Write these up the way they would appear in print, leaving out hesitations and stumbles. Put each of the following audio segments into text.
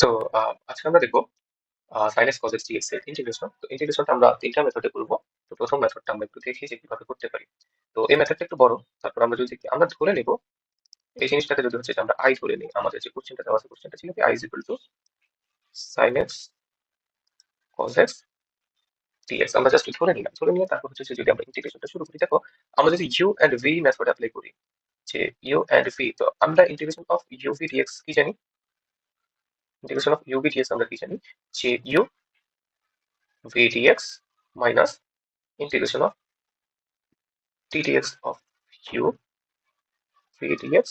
তো আজকে আমরা দেখবো sin x cos x dx এর ইন্টিগ্রেশন। তো ইন্টিগ্রেশনটা আমরা তিনটা মেথডে করব। তো প্রথম মেথডটা আমরা একটু দেখি যে কিভাবে করতে পারি। তো এই মেথডটা একটু বড়। তারপর আমরা যদি আমরা ধরে নেব এই জিনিসটাকে, যদি হচ্ছে যে আমরা i ধরে নিই, আমাদের যে কোশ্চেনটা দেওয়া আছে, কোশ্চেনটা ছিল কি i is equal to sin x cos x dx। আমরা জাস্ট ধরে নিলাম, ধরে নিয়ে তারপর হচ্ছে যে যদি আমরা ইন্টিগ্রেশনটা শুরু করি, দেখো আমরা যদি u and v method apply করি, যে u and v, তো আমরা ইন্টিগ্রেশন অফ uv dx কি জানি? ইন্টিগ্রেশন অফ uv dx আমরা কি জানি? যে u v dx minus integration of ddx of u v dx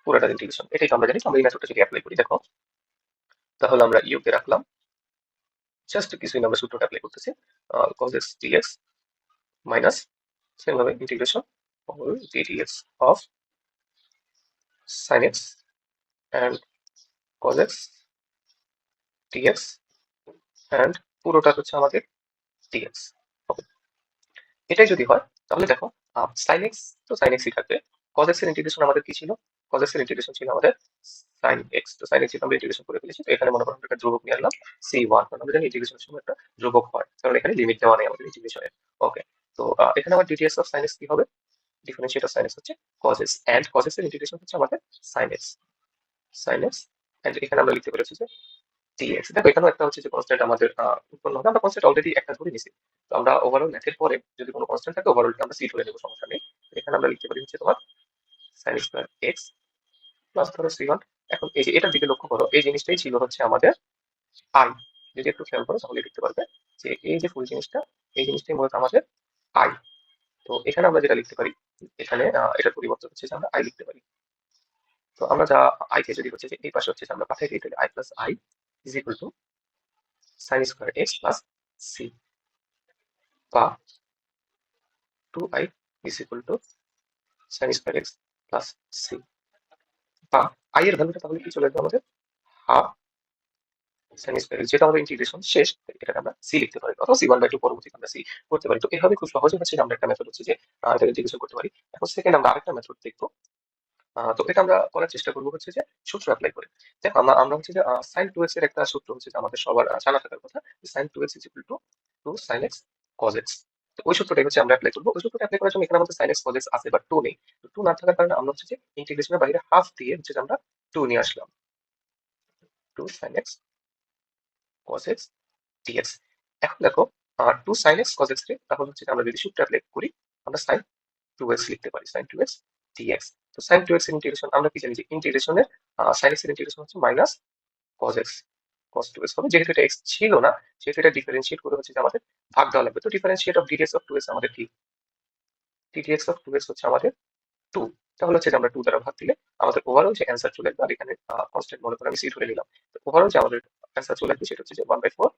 পুরোটা ইন্টিগ্রেশন, এটাই তো আমরা জানি। তো আমরা এই মেথডটা যদি অ্যাপ্লাই করি, দেখো তাহলে আমরা ইউ কে রাখলাম, জাস্ট কিছুই না, আমরা সূত্রটা অ্যাপ্লাই করতেছি, cos x dx minus same ভাবে integration ddx of sin x and cos x dx and পুরোটা হচ্ছে আমাদের dx। ওকে, এটাই যদি হয় তাহলে দেখো sin x তো sin x ই থাকবে। cos x এর ইন্টিগ্রেশন আমাদের কি ছিল? cos x এর ইন্টিগ্রেশন ছিল আমাদের sin x। তো sin x কে আমরা ইন্টিগ্রেশন করে ফেলেছি। তো এখানে মনে করো আমরা একটা ধ্রুবক নিয়ে আনলাম c1, কারণ আমরা জানি ইন্টিগ্রেশনের সময় একটা ধ্রুবক হয়, কারণ এখানে লিমিট দেওয়া নেই আমাদের ইন্টিগ্রেশনের। ওকে, তো এখানে আমার ddx অফ sin x কি হবে? ডিফারেন্সিয়েট অফ sin x হচ্ছে cos x, and cos x এর ইন্টিগ্রেশন হচ্ছে আমাদের sin x, sin x, and এখানে আমরা লিখতে পেরেছি যে dx। দেখো এখানেও একটা হচ্ছে যে কনস্ট্যান্ট আমাদের উৎপন্ন হবে। আমরা কনস্ট্যান্ট অলরেডি একটা ধরে নিছি। তো আমরা ওভারঅল ম্যাথের পরে যদি কোনো কনস্ট্যান্ট থাকে, ওভারঅলটা আমরা সি ধরে নেব, সমস্যা নেই। এখানে আমরা লিখতে পারি হচ্ছে তোমার sin স্কয়ার x প্লাস ধরো c1। এখন এই যে এটার দিকে লক্ষ্য করো, এই জিনিসটাই ছিল হচ্ছে আমাদের i। যদি একটু খেয়াল করো তাহলে দেখতে পারবে যে এই যে ফুল জিনিসটা, এই জিনিসটাই মূলত আমাদের i। তো এখানে আমরা যেটা লিখতে পারি, এখানে এটার পরিবর্তন হচ্ছে যে আমরা i লিখতে পারি। তো আমরা যা i কে যদি হচ্ছে যে এই পাশে হচ্ছে যে আমরা পাঠাই দিই, তাহলে i plus i is equal two sin square x plus c, বা 2i is equal to sin square x plus c, বা i এর ভ্যালুটা তাহলে কি চলে আসবে আমাদের? হাফ sin স্কয়ার x, যেটা আমাদের ইন্টিগ্রেশন শেষ, এটাকে আমরা c লিখতে পারি, অথবা c1/2 পরবর্তীতে আমরা c করতে পারি। তো এভাবে খুব সহজে হচ্ছে যে আমরা একটা মেথড হচ্ছে যে এটা ইন্টিগ্রেশন করতে পারি। এখন সেকেন্ড আমরা আরেকটা মেথড দেখবো। তো এটা আমরা করার চেষ্টা করবো হচ্ছে যে সূত্র অ্যাপ্লাই করে। দেখো আমরা আমরা হচ্ছে যে sin 2x এর একটা সূত্র হচ্ছে যে আমাদের সবার জানা থাকার কথা, sin 2x is equal to 2 sin x cos x। তো ওই সূত্রটাই হচ্ছে আমরা অ্যাপ্লাই করবো। ওই সূত্রটা অ্যাপ্লাই করার জন্য এখানে আমাদের sin x cos x আছে, বাট 2 নেই। তো 2 না থাকার কারণে আমরা হচ্ছে যে ইন্টিগ্রেশনের বাইরে হাফ দিয়ে হচ্ছে যে আমরা 2 নিয়ে আসলাম, 2 sin x cos x dx। এখন দেখো 2 sin x cos x রে তাহলে হচ্ছে যে আমরা যদি সূত্র অ্যাপ্লাই করি, আমরা sin 2x লিখতে পারি, sin 2x dx। তো sin 2x এর ইন্টিগ্রেশন আমরা কি জানি যে ইন্টিগ্রেশনের sin x এর ইন্টিগ্রেশন হচ্ছে minus cos x cos 2x হবে। যেহেতু এটা x ছিল না, সেহেতু এটা ডিফারেন্সিয়েট করে হচ্ছে যে আমাদের ভাগ দেওয়া লাগবে। তো differentiate of ddx of 2x আমাদের কি? ddx অফ 2x হচ্ছে আমাদের 2। তাহলে হচ্ছে যে আমরা 2 দ্বারা ভাগ দিলে আমাদের ওভারঅল যে অ্যান্সার চলে আসবে, আর এখানে কনস্ট্যান্ট মনে করে আমি c ধরে নিলাম। তো ওভারঅল যে আমাদের অ্যান্সার চলে আসবে সেটা হচ্ছে যে 1/4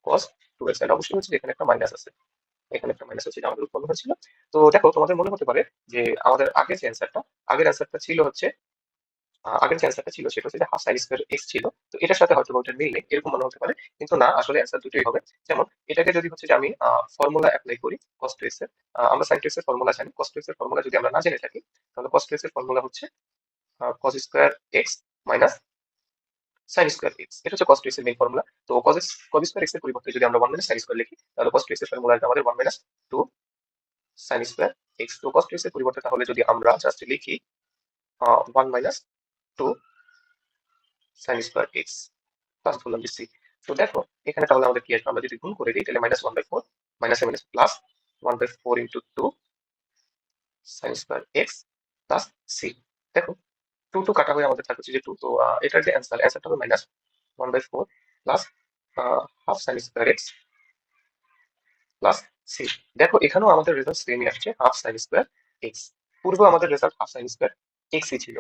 cos 2x, এন্ড অবশ্যই হচ্ছে যে এখানে একটা মাইনাস আছে, এখানে একটা মাইনাস আছে, যেটা আমাদের উৎপন্ন হয়েছিল। তো দেখো তোমাদের মনে হতে পারে যে আমাদের আগের যে অ্যান্সারটা, আগের অ্যান্সারটা ছিল হচ্ছে আগের যে অ্যান্সারটা ছিল সেটা হচ্ছে যে হাফ সাইন স্কয়ার এক্স ছিল। তো এটার সাথে হয়তো ওটার মিল নেই, এরকম মনে হতে পারে, কিন্তু না, আসলে অ্যান্সার দুটোই হবে। যেমন এটাকে যদি হচ্ছে যে আমি ফর্মুলা অ্যাপ্লাই করি cos 2x এর, আমরা sin 2x এর ফর্মুলা জানি। cos 2x এর ফর্মুলা যদি আমরা না জেনে থাকি, তাহলে cos 2x এর ফর্মুলা হচ্ছে cos square x minus sin square x. এটা হচ্ছে cos 2x এর মেইন ফর্মুলা। তো cos স্কয়ার এক্স এর পরিবর্তে যদি আমরা 1 মাইনাস sin স্কয়ার লিখি, তাহলে cos 2x এর ফর্মুলা আসবে আমাদের 1 মাইনাস 2 sin স্কয়ার এক্স। তো cos 2x এর পরিবর্তে তাহলে যদি আমরা জাস্ট লিখি 1 minus 2 sin square x plus ধরলাম যে সি। তো দেখো এখানে তাহলে আমাদের কি আসবে? আমরা যদি গুণ করে দিই তাহলে -1/4, minus minus plus 1/4 into 2 sine square x plus C. দেখো 2 2 কাটা হয়ে আমাদের থাকছে যে 2। তো এটার যে অ্যান্সারটা হবে -1/4 plus half sine square x plus C. দেখো এখানেও আমাদের রেজাল্ট সেমই আসছে, হাফ সাইন স্কয়ার এক্স। পূর্বে আমাদের রেজাল্ট হাফ সাইন স্কয়ার এক্সই ছিল,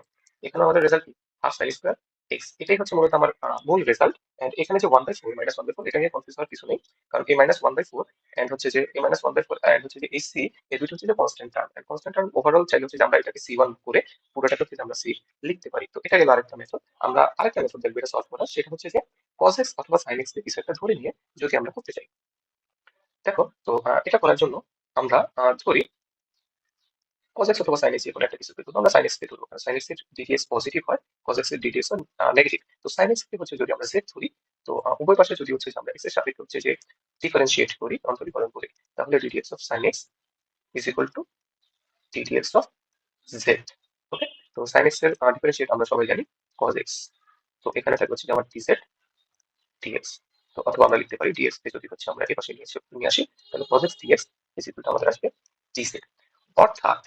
এখানে আমাদের result half sine square x. এটাই হচ্ছে মূলত আমার মূল রেজাল্ট। এন্ড এখানে যে 1/4 -1/4, এটা নিয়ে কনফিউজ হওয়ার কিছু নেই, কারণ এই -1/4 এন্ড হচ্ছে যে এই -1/4 এন্ড হচ্ছে যে এই সি, এই দুটো হচ্ছে যে constant term. And constant term overall চাইলে হচ্ছে যে আমরা এটাকে c1 করে পুরোটাকে হচ্ছে যে আমরা c লিখতে পারি। তো এটা গেল আরেকটা মেথড। আমরা আরেকটা মেথড দেখবো এটা সলভ করার, সেটা হচ্ছে যে cos x অথবা sin x এর কিছু একটা ধরে নিয়ে যদি আমরা করতে চাই। দেখো তো এটা করার জন্য আমরা ধরি cos x অথবা sin x যে কোনো একটা কিছু পেতো, তো আমরা sin x কে ধরবো, কারণ sin x এর ডিটিএস পজিটিভ হয়, cos x এর ডিটিএস নেগেটিভ। তো sin x কে হচ্ছে যদি আমরা z ধরি, তো উভয় পাশে যদি হচ্ছে যে আমরা x এর সাপেক্ষে হচ্ছে যে ডিফারেন্সিয়েট করি, অন্তরীকরণ করি, তাহলে DTS of sin x is equal two DTS of z। ওকে, তো sin x এর ডিফারেন্সিয়েট আমরা সবাই জানি cos x। তো এখানে থাকবে হচ্ছে যে আমার dz dx। তো অথবা আমরা লিখতে পারি dx কে যদি হচ্ছে আমরা এই পাশে নিয়ে আসি, তাহলে cos x dx is equal two আমাদের আসবে dz। অর্থাৎ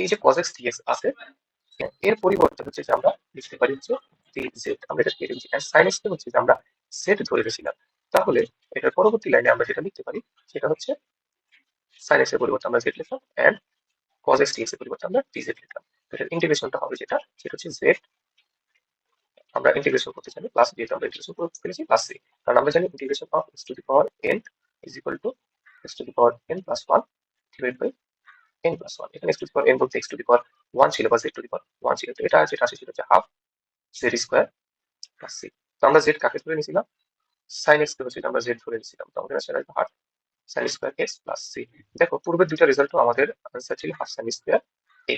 এই যে cos x dx আছে, এর পরিবর্তে হচ্ছে যে আমরা লিখতে পারি হচ্ছে dz। আমরা এটা কেটে দিচ্ছি, আর sin x কে হচ্ছে যে আমরা z ধরে রেখেছিলাম। তাহলে এটার পরবর্তী লাইনে আমরা যেটা লিখতে পারি সেটা হচ্ছে sin x এর পরিবর্তে আমরা z লিখলাম, এন্ড cos x dx এর পরিবর্তে আমরা dz লিখলাম। তো এটার ইন্টিগ্রেশনটা হবে যেটা, সেটা হচ্ছে z, আমরা ইন্টিগ্রেশন করতে জানি প্লাস, যেহেতু আমরা ইন্টিগ্রেশন করে ফেলেছি প্লাস সি, কারণ আমরা জানি integration of x to the power n is equal to x to the power n plus 1 divide by n plus 1। এখানে x to the power n বলতে x টু দি পাওয়ার 1 ছিল বা z two the power 1 ছিল, তো এটা যেটা আসে সেটা হচ্ছে half z square plus C. তো আমরা z কাকে ধরে নিয়েছিলাম, sin x কে হচ্ছে আমরা z ধরে নিয়েছিলাম, তো আমাদের আসলে half sin square x plus C. দেখো পূর্বের দুইটা রেজাল্টও আমাদের আনসার ছিল হাফ sin স্কয়ার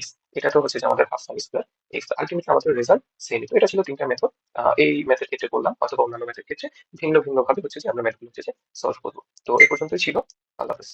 x, এটা তো হচ্ছে যে আমাদের half sin square x। Ultimately আমাদের রেজাল্ট সেম। তো এটা ছিল তিনটা মেথড। এই মেথড ক্ষেত্রে বললাম, অথবা অন্যান্য মেথড ক্ষেত্রে ভিন্ন ভিন্ন ভাবে হচ্ছে যে আমরা ম্যাথগুলো হচ্ছে যে সলভ করবো। তো এই পর্যন্তই ছিল। আল্লাহ হাফেজ।